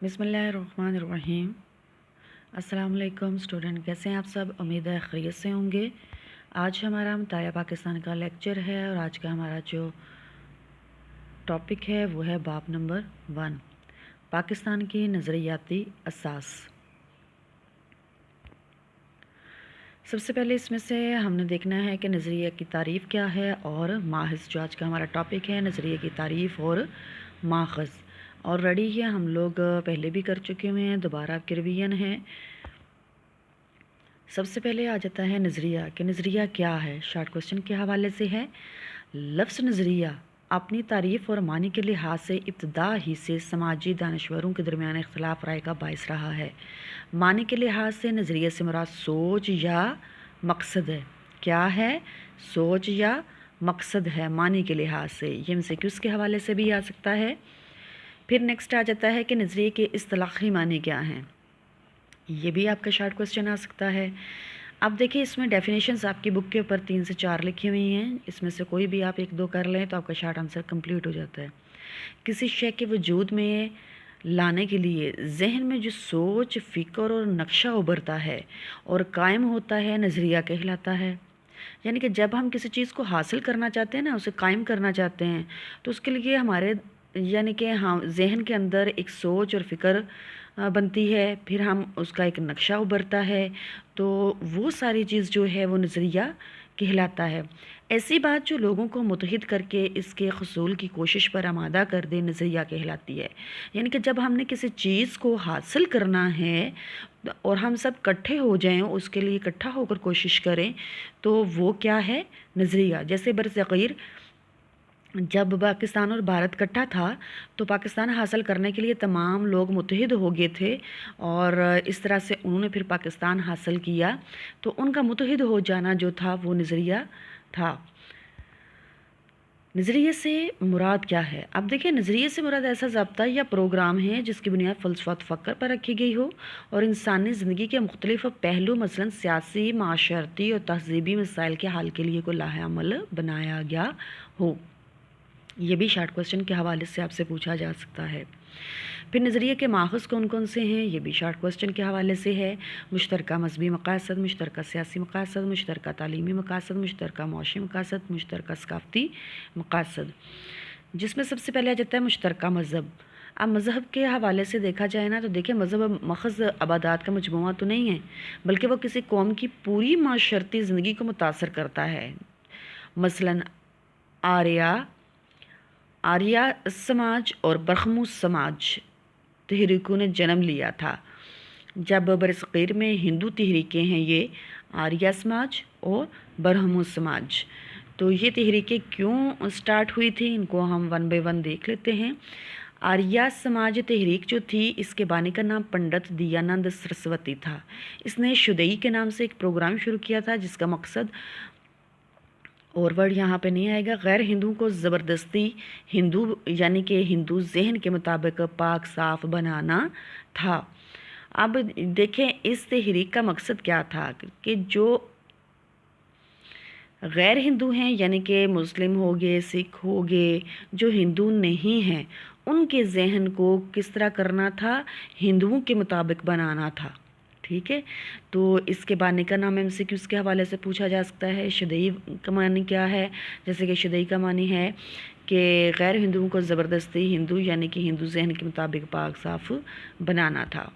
बिस्मिल्लाहिर्रहमानिर्रहीम। अस्सलाम वालेकुम स्टूडेंट, कैसे हैं आप सब? उम्मीद है खैरियत से होंगे। आज हमारा मुताया पाकिस्तान का लेक्चर है और आज का हमारा जो टॉपिक है वो है बाब नंबर 1, पाकिस्तान की नज़रियाती असास। सबसे पहले इसमें से हमने देखना है कि नज़रिए की तारीफ़ क्या है और माहिज़। जो आज का हमारा टॉपिक है नज़रिए की तारीफ़ और माखज़। ऑलरेडी ये हम लोग पहले भी कर चुके हुए हैं, दोबारा आपके रिवीजन है। सबसे पहले आ जाता है नज़रिया कि नज़रिया क्या है। शॉर्ट क्वेश्चन के हवाले से है। लफ्ज़ नज़रिया अपनी तारीफ़ और मानी के लिहाज से इब्तदा ही से समाजी दानश्वरों के दरमियान इख्तलाफ राय का बायस रहा है। मानी के लिहाज से नज़रिए से मुराद सोच या मकसद है। क्या है? सोच या मकसद है मानी के लिहाज से। ये एमसीक्यूज़ के हवाले से भी आ सकता है। फिर नेक्स्ट आ जाता है कि नज़रिए के इस्तिलाही मानी क्या हैं। ये भी आपका शॉर्ट क्वेश्चन आ सकता है। अब देखिए इसमें डेफिनेशंस आपकी बुक के ऊपर 3 से 4 लिखी हुई हैं। इसमें से कोई भी आप 1-2 कर लें तो आपका शॉर्ट आंसर कंप्लीट हो जाता है। किसी शय के वजूद में लाने के लिए जहन में जो सोच, फ़िक्र और नक्शा उभरता है और कायम होता है, नज़रिया कहलाता है। यानी कि जब हम किसी चीज़ को हासिल करना चाहते हैं ना, उसे कायम करना चाहते हैं, तो उसके लिए हमारे यानी कि हाँ जहन के अंदर एक सोच और फ़िक्र बनती है, फिर हम उसका एक नक्शा उभरता है, तो वो सारी चीज़ जो है वो नज़रिया कहलाता है। ऐसी बात जो लोगों को मुत्तहिद करके इसके हसूल की कोशिश पर आमादा कर दे, नज़रिया कहलाती है। यानी कि जब हमने किसी चीज़ को हासिल करना है और हम सब इकट्ठे हो जाएं, उसके लिए इकट्ठा होकर कोशिश करें, तो वो क्या है? नज़रिया। जैसे बरसग़ीर जब पाकिस्तान और भारत इकट्ठा था तो पाकिस्तान हासिल करने के लिए तमाम लोग मुत्तहिद हो गए थे और इस तरह से उन्होंने फिर पाकिस्तान हासिल किया। तो उनका मुत्तहिद हो जाना जो था वो नज़रिया था। नज़रिए से मुराद क्या है? अब देखिए नज़रिए से मुराद ऐसा ज़ाब्ता या प्रोग्राम है जिसकी बुनियाद फ़लसफ़ा तफ़क्कुर पर रखी गई हो और इंसानी ज़िंदगी के मुख्तलिफ़ पहलू मसलन सियासी, माशरती और तहज़ीबी मसाइल के हल के लिए को लाहेअमल बनाया गया हो। ये भी शॉर्ट क्वेश्चन के हवाले से आपसे पूछा जा सकता है। फिर नज़रिए के माखज़ कौन कौन से हैं? ये भी शॉर्ट क्वेश्चन के हवाले से है। मुश्तरका मज़हबी मकासद, मुश्तरका सियासी मकासद, मुश्तरका तालीमी मकासद, मुश्तरका मुआशी मकासद, मुश्तरका सकाफ़ती मकासद। जिसमें सबसे पहले आ जाता है मुश्तरका मज़हब। अब मज़हब के हवाले से देखा जाए ना, तो देखिए मज़हब महज़ अबादात का मजमूआ तो नहीं है, बल्कि वो किसी कौम की पूरी माशरती ज़िंदगी को मुतासर करता है। मसलन आर्या समाज और बरहमू समाज तहरीकों ने जन्म लिया था। जब बरसग़ीर में हिंदू तहरीकें हैं, ये आर्या समाज और बरहमू समाज। तो ये तहरीकें क्यों स्टार्ट हुई थी, इनको हम 1 बाय 1 देख लेते हैं। आर्या समाज तहरीक जो थी, इसके बानी का नाम पंडित दयानंद सरस्वती था। इसने शुदई के नाम से एक प्रोग्राम शुरू किया था जिसका मकसद, और वर्ड यहाँ पे नहीं आएगा, गैर हिंदुओं को ज़बरदस्ती हिंदू यानी कि हिंदू जहन के मुताबिक पाक साफ़ बनाना था। अब देखें इस तहरीक का मकसद क्या था कि जो गैर हिंदू हैं यानी कि मुस्लिम हो गए, सिख हो गए, जो हिंदू नहीं हैं, उनके जहन को किस तरह करना था? हिंदुओं के मुताबिक बनाना था। ठीक है, तो इसके बानी का नाम एमसीक्यूज़ के हवाले से पूछा जा सकता है। शुदई का मानी क्या है? जैसे कि शुदई का मानी है कि गैर हिंदुओं को ज़बरदस्ती हिंदू यानी कि हिंदू जहन के मुताबिक पाक साफ़ बनाना था।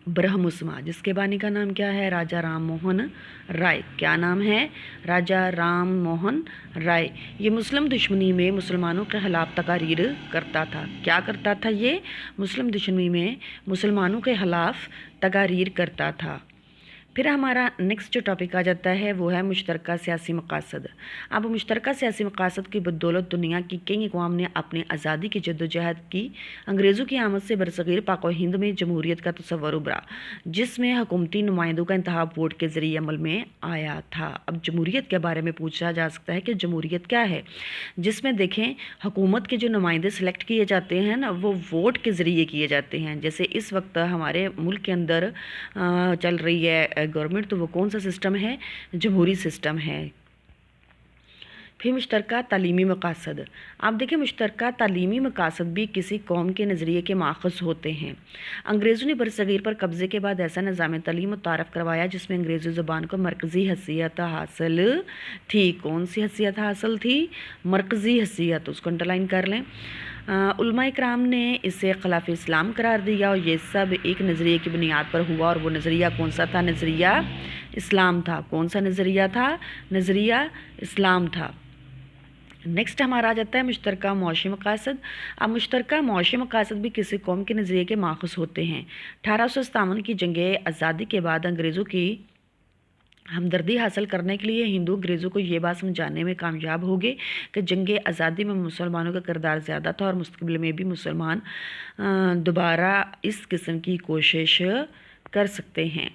ब्रह्म समाज, इसके बानी का नाम क्या है? राजा राम मोहन राय। क्या नाम है? राजा राम मोहन राय। ये मुस्लिम दुश्मनी में मुसलमानों के ख़िलाफ़ तकारीर करता था। क्या करता था ये? मुस्लिम दुश्मनी में मुसलमानों के ख़िलाफ़ तकारीर करता था। फिर हमारा नेक्स्ट जो टॉपिक आ जाता है वो है मुश्तरका सियासी मकासद। अब मुश्तरका सियासी मकासद की बदौलत दुनिया की कई अक़वाम ने अपनी आज़ादी की जद्दोजहद की। अंग्रेज़ों की आमद से बरसग़ीर पाक व हिंद में जमहूरियत का तस्वर उभरा, जिसमें हुकूमती नुमाइंदों का इंतखाब वोट के ज़रिए अमल में आया था। अब जमहूरियत के बारे में पूछा जा सकता है कि जमहूरियत क्या है, जिसमें देखें हुकूमत के जो नुमाइंदे सेलेक्ट किए जाते हैं ना, वो वोट के ज़रिए किए जाते हैं। जैसे इस वक्त हमारे मुल्क के अंदर चल रही है गवर्नमेंट, तो वो कौन सा सिस्टम है? जमहूरी सिस्टम है। फिर मुश्तरका तालीमी मकासद। आप देखिए मुश्तरका तालीमी मकासद भी किसी कौम के नज़रिए के माखज़ होते हैं। अंग्रेज़ों ने बरसग़ीर पर कब्ज़े के बाद ऐसा निज़ाम तालीम मुतारफ़ करवाया जिसमें अंग्रेज़ी ज़ुबान को मरकज़ी हैसियत हासिल थी। कौन सी हैसियत हासिल थी? मरकज़ी हैसियत, उसको अंडरलाइन कर लें। उलमाए किराम ने इसे ख़िलाफ़ इस्लाम करार दिया और ये सब एक नज़रिए की बुनियाद पर हुआ, और वो नज़रिया कौन सा था? नज़रिया इस्लाम था। कौन सा नज़रिया था? नज़रिया इस्लाम था। नेक्स्ट हमारा आ जाता है मुश्तरका मुआशी मकासद। अब मुश्तरका मुआशी मकासद भी किसी कौम के नज़रिए के माखज़ होते हैं। 1857 की जंग आज़ादी के बाद अंग्रेज़ों की हमदर्दी हासिल करने के लिए हिंदू अंग्रेज़ों को ये बात समझाने में कामयाब हो गए कि जंग आज़ादी में मुसलमानों का किरदार ज़्यादा था और मुस्तक़बिल में भी मुसलमान दोबारा इस किस्म की कोशिश कर सकते हैं।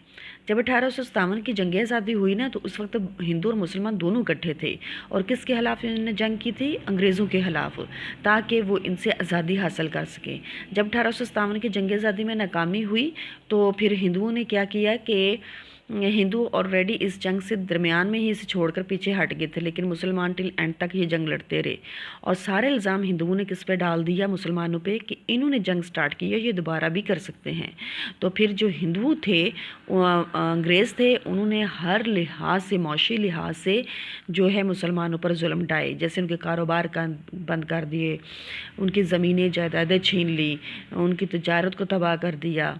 जब 1857 की जंग आज़ादी हुई ना, तो उस वक्त हिंदू और मुसलमान दोनों इकट्ठे थे, और किसके खिलाफ इन्होंने जंग की थी? अंग्रेज़ों के ख़िलाफ़, ताकि वो इनसे आज़ादी हासिल कर सकें। जब 1857 की जंग आज़ादी में नाकामी हुई तो फिर हिंदुओं ने क्या किया कि हिंदू ऑलरेडी इस जंग से दरमियान में ही इसे छोड़कर पीछे हट गए थे, लेकिन मुसलमान टिल एंड तक ये जंग लड़ते रहे, और सारे इल्ज़ाम हिंदुओं ने किस पे डाल दिया? मुसलमानों पे, कि इन्होंने जंग स्टार्ट की है, ये दोबारा भी कर सकते हैं। तो फिर जो हिंदू थे, अंग्रेज़ थे, उन्होंने हर लिहाज से, मौशी लिहाज से जो है मुसलमानों पर जुल्म ढाए। जैसे उनके कारोबार का बंद कर दिए, उनकी ज़मीनें जायदादें छीन ली, उनकी तजारत को तबाह कर दिया,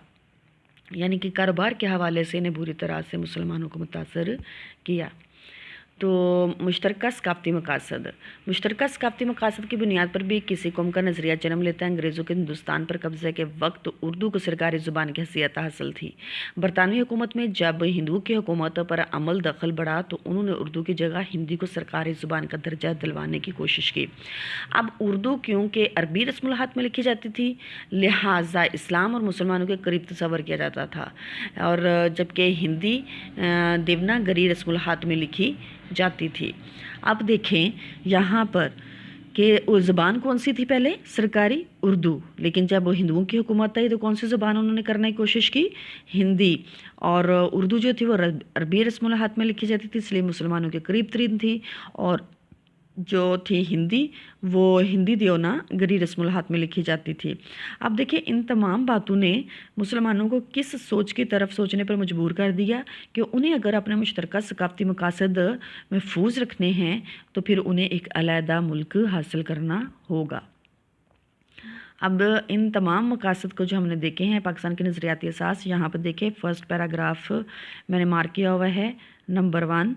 यानी कि कारोबार के हवाले से इन्हें बुरी तरह से मुसलमानों को मुतासर किया। तो मुश्तरका सकाफ़ती मकासद। मुश्तरका सकाफ़ती मकासद की बुनियाद पर भी किसी कौम का नज़रिया जन्म लेता है। अंग्रेज़ों के हिंदुस्तान पर कब्ज़े के वक्त उर्दू को सरकारी ज़ुबान की हैसियत हासिल थी। बरतानवी हुकूमत में जब हिंदुओं की हुकूमत पर अमल दखल बढ़ा तो उन्होंने उर्दू की जगह हिंदी को सरकारी ज़ुबान का दर्जा दिलवाने की कोशिश की। अब उर्दू क्योंकि अरबी रस्मुल-हात में लिखी जाती थी, लिहाजा इस्लाम और मुसलमानों के करीब तस्वर किया जाता था, और जबकि हिंदी देवनागरी रस्मुल-हात में लिखी जाती थी। अब देखें यहाँ पर कि वो ज़बान कौन सी थी पहले? सरकारी उर्दू, लेकिन जब वो हिंदुओं की हुकूमत आई तो कौन सी ज़बान उन्होंने करने की कोशिश की? हिंदी। और उर्दू जो थी वो अरबी रस्मुल-हात में लिखी जाती थी, इसलिए मुसलमानों के करीब तरीन थी, और जो थी हिंदी वो हिंदी देवनागरी रस्मुल-हात में लिखी जाती थी। अब देखिए इन तमाम बातों ने मुसलमानों को किस सोच की तरफ सोचने पर मजबूर कर दिया कि उन्हें अगर अपने मुश्तरका सकाफ़ती मकासद महफूज रखने हैं तो फिर उन्हें एक अलहदा मुल्क हासिल करना होगा। अब इन तमाम मकासद को जो हमने देखे हैं, पाकिस्तान के नज़रियाती असास, यहाँ पर देखें फर्स्ट पैराग्राफ मैंने मार्क किया हुआ है नंबर 1।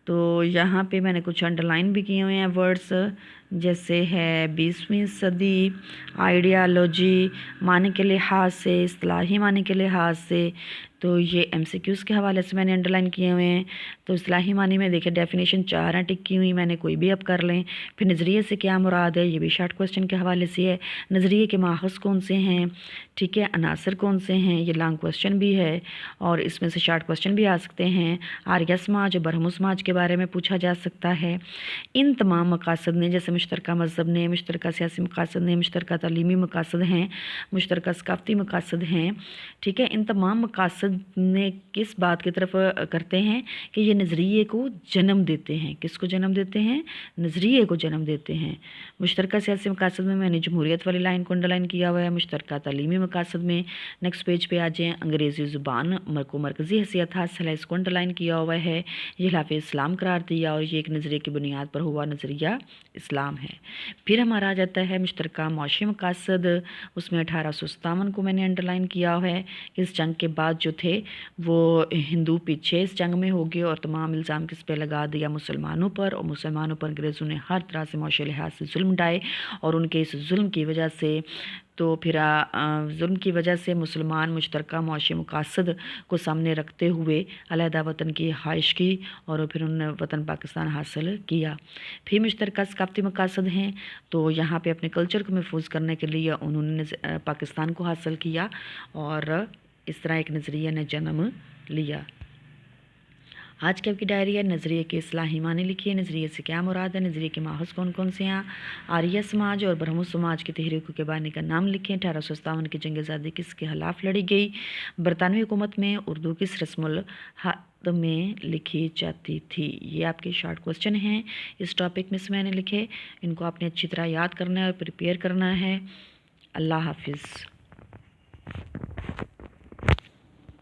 तो यहाँ पे मैंने कुछ अंडरलाइन भी किए हुए हैं वर्ड्स, जैसे है 20वीं सदी, आइडियालॉजी, मानी के लिहाज से, इस्तिलाही मानी के लिहाज से, तो ये MCQs के हवाले से मैंने अंडरलाइन किए हुए हैं। तो इस्तिलाही मानी में देखिए डेफिनेशन 4 हैं टिक की हुई, मैंने कोई भी अब कर लें। फिर नज़रिए से क्या मुराद है, ये भी शॉर्ट क्वेश्चन के हवाले से है। नज़रिए के माखज़ कौन से हैं, ठीक है, अनासर कौन से हैं, ये लॉन्ग क्वेश्चन भी है, और इसमें से शॉर्ट क्वेश्चन भी आ सकते हैं। आर्य समाज और बरहम समाज के बारे में पूछा जा सकता है। इन तमाम मकासद ने, जैसे मुश्तरका मज़हब ने, मुश्तरका सियासी मकासद ने, मुश्तरका तालीमी मकासद हैं, मुश्तरका सकाफ़ती मकासद हैं, ठीक है, इन तमाम मकासद ने किस बात की तरफ करते हैं कि ये नज़रिए को जन्म देते हैं। किसको जन्म देते हैं? नज़रिए को जन्म देते हैं। मुश्तरका सियासी मकासद में मैंने जमहूरियत वाली लाइन को अंडरलाइन किया हुआ है। मुश्तरका तालीमी मकासद में नेक्स्ट पेज पे आ जाएँ, अंग्रेज़ी ज़ुबान को मरकज़ी हैसियत हासिल है, इसको अंडरलाइन किया हुआ है। ये खिलाफ़ इस्लाम करार दिया और ये एक नज़रिए की बुनियाद पर हुआ नज़रिया इस्लाम है। फिर हमारा आ जाता है मुश्तरका मुआशी मकासद, उसमें 1857 को मैंने अंडरलाइन किया हुआ है कि इस जंग के बाद जो थे वो हिंदू पीछे इस जंग में हो गए और तमाम इल्ज़ाम किस पे लगा दिया? मुसलमानों पर, और मुसलमानों पर अंग्रेज़ों ने हर तरह से मौशे लिहाज से जुल्म ढाए, और उनके इस जुल्म की वजह से, तो फिर जुल्म की वजह से मुसलमान मुश्तरका मुआशी मकासद को सामने रखते हुए अलहदा वतन की ख्वाहिश की, और फिर उन्होंने वतन पाकिस्तान हासिल किया। फिर मुश्तरका सकाफ़ती मकासद हैं, तो यहाँ पे अपने कल्चर को महफूज करने के लिए उन्होंने पाकिस्तान को हासिल किया, और इस तरह एक नज़रिया ने जन्म लिया। آج کی آپ کی ڈائری ہے نظریے کے اصلاحی معنی لکھیے، نظریے سے کیا مراد ہے، نظریے کے ماخذ کون کون سے ہیں، آریہ سماج اور برہمو سماج کی تحریکوں کے بانی کا نام لکھیں، 1857 کی جنگ آزادی کس کے خلاف لڑی گئی، برطانوی حکومت میں اردو کس رسم الخط میں لکھی جاتی تھی۔ یہ آپ کے شارٹ کوسچن ہیں اس ٹاپک میں سے میں نے لکھے، ان کو آپ نے اچھی طرح یاد کرنا ہے اور پریپیئر کرنا ہے۔ اللہ حافظ۔